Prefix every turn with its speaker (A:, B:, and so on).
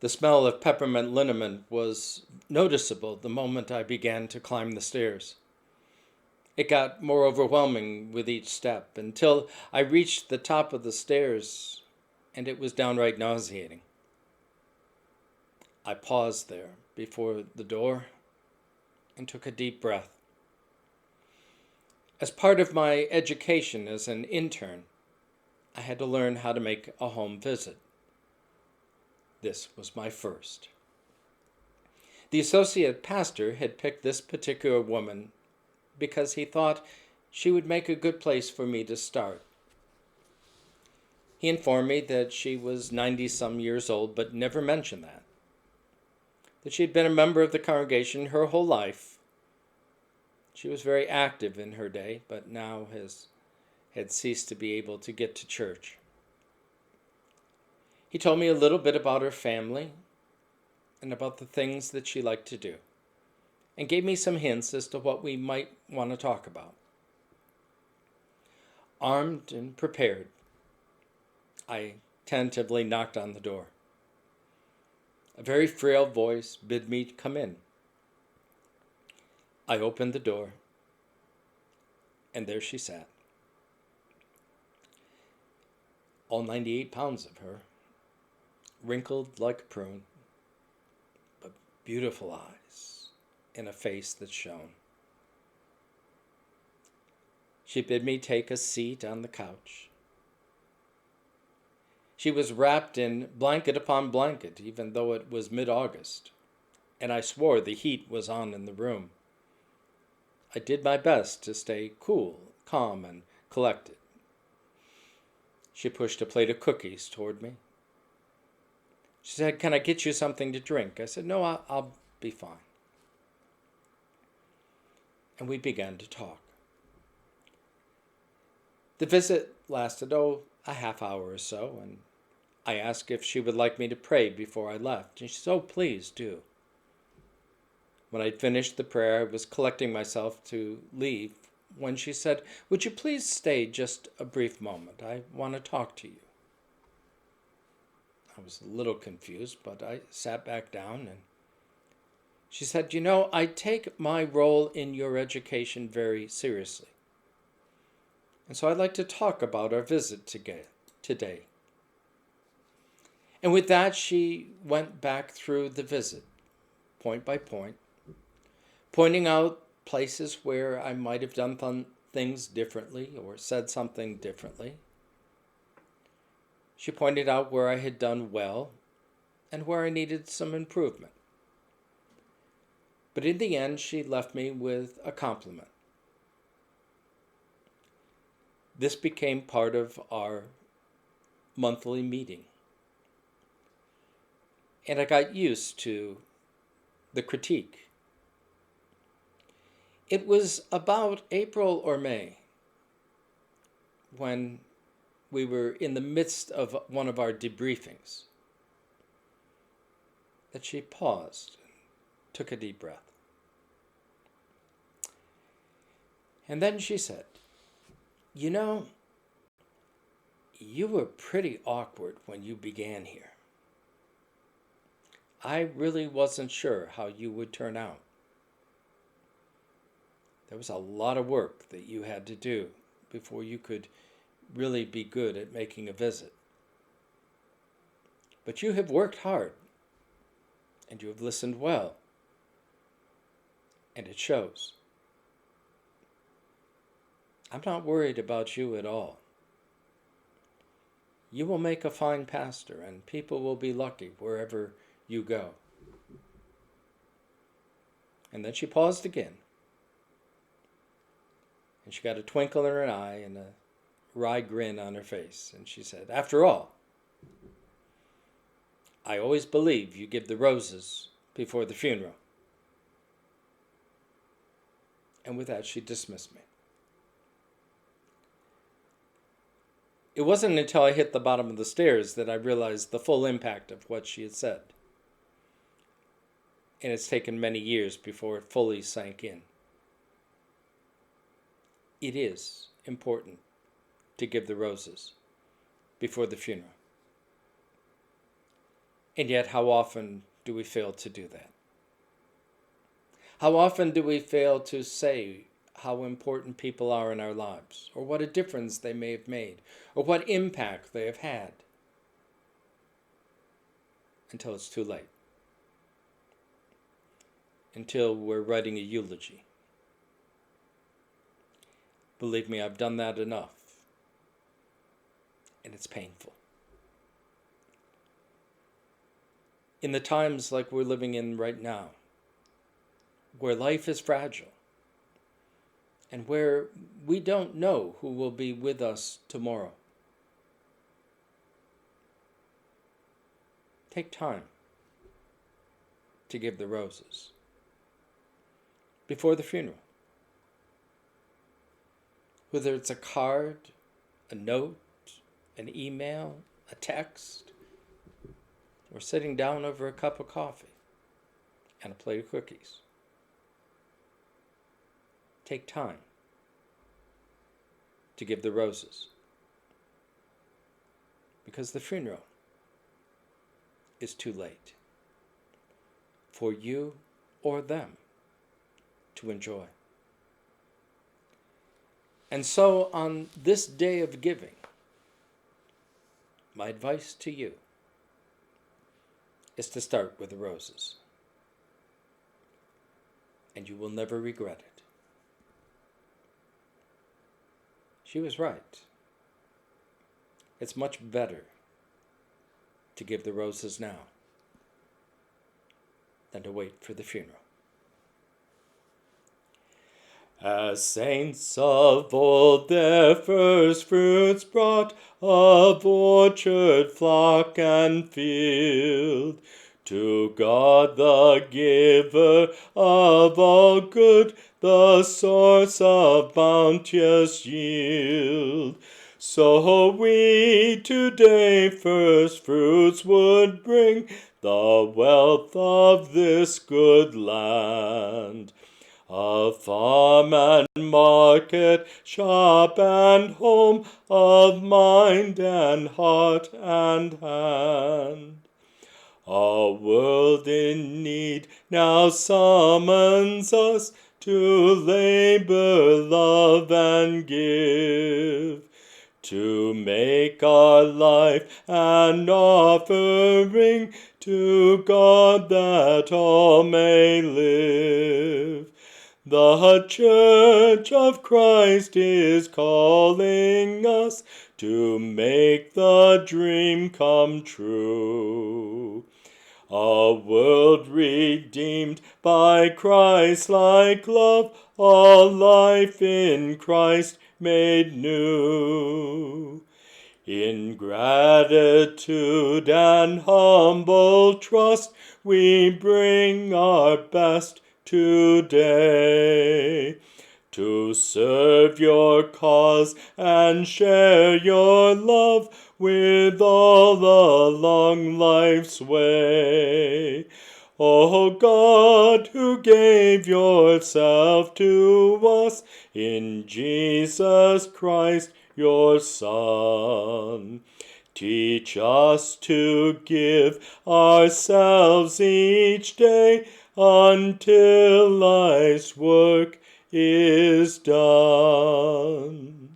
A: The smell of peppermint liniment was noticeable the moment I began to climb the stairs. It got more overwhelming with each step until I reached the top of the stairs, and it was downright nauseating. I paused there before the door and took a deep breath. As part of my education as an intern, I had to learn how to make a home visit. This was my first. The associate pastor had picked this particular woman because he thought she would make a good place for me to start. He informed me that she was 90-some years old, but never mentioned that she had been a member of the congregation her whole life. She was very active in her day, but now had ceased to be able to get to church. He told me a little bit about her family and about the things that she liked to do, and gave me some hints as to what we might want to talk about. Armed and prepared, I tentatively knocked on the door. A very frail voice bid me come in. I opened the door, and there she sat. All 98 pounds of her, wrinkled like a prune, but beautiful eyes and a face that shone. She bid me take a seat on the couch. She was wrapped in blanket upon blanket, even though it was mid-August, and I swore the heat was on in the room. I did my best to stay cool, calm, and collected. She pushed a plate of cookies toward me. She said, "Can I get you something to drink?" I said, "No, I'll be fine." And we began to talk. The visit lasted, a half hour or so, and I asked if she would like me to pray before I left, and she said, "Oh, please do." When I'd finished the prayer, I was collecting myself to leave when she said, "Would you please stay just a brief moment? I want to talk to you." I was a little confused, but I sat back down, and she said, "I take my role in your education very seriously. And so I'd like to talk about our visit today." And with that, she went back through the visit, point by point, pointing out places where I might have done things differently or said something differently. She pointed out where I had done well and where I needed some improvement. But in the end, she left me with a compliment. This became part of our monthly meeting. And I got used to the critique. It was about April or May when we were in the midst of one of our debriefings that she paused and took a deep breath. And then she said, "You were pretty awkward when you began here. I really wasn't sure how you would turn out. There was a lot of work that you had to do before you could really be good at making a visit. But you have worked hard, and you have listened well, and it shows. I'm not worried about you at all. You will make a fine pastor, and people will be lucky wherever you go." And then she paused again, and she got a twinkle in her eye and a wry grin on her face, and she said, "After all, I always believe you give the roses before the funeral." And with that, she dismissed me. It wasn't until I hit the bottom of the stairs that I realized the full impact of what she had said. And it's taken many years before it fully sank in. It is important to give the roses before the funeral. And yet, how often do we fail to do that? How often do we fail to say how important people are in our lives, or what a difference they may have made, or what impact they have had, until it's too late? Until we're writing a eulogy. Believe me, I've done that enough. And it's painful. In the times like we're living in right now, where life is fragile, and where we don't know who will be with us tomorrow, take time to give the roses before the funeral. Whether it's a card, a note, an email, a text, or sitting down over a cup of coffee and a plate of cookies. Take time to give the roses, because the funeral is too late for you or them to enjoy. And so on this day of giving, my advice to you is to start with the roses. And you will never regret it. She was right. It's much better to give the roses now than to wait for the funeral. As saints of old their first fruits brought of orchard, flock, and field, to God the giver of all good, the source of bounteous yield. So we today first fruits would bring, the wealth of this good land. Of farm and market, shop and home, of mind and heart and hand. A world in need now summons us to labor, love, and give, to make our life an offering to God that all may live. The Church of Christ is calling us to make the dream come true. A world redeemed by Christ-like love, all life in Christ made new. In gratitude and humble trust, we bring our best today, to serve your cause and share your love with all along life's way. O God, who gave yourself to us in Jesus Christ, your Son, teach us to give ourselves each day until life's work is done.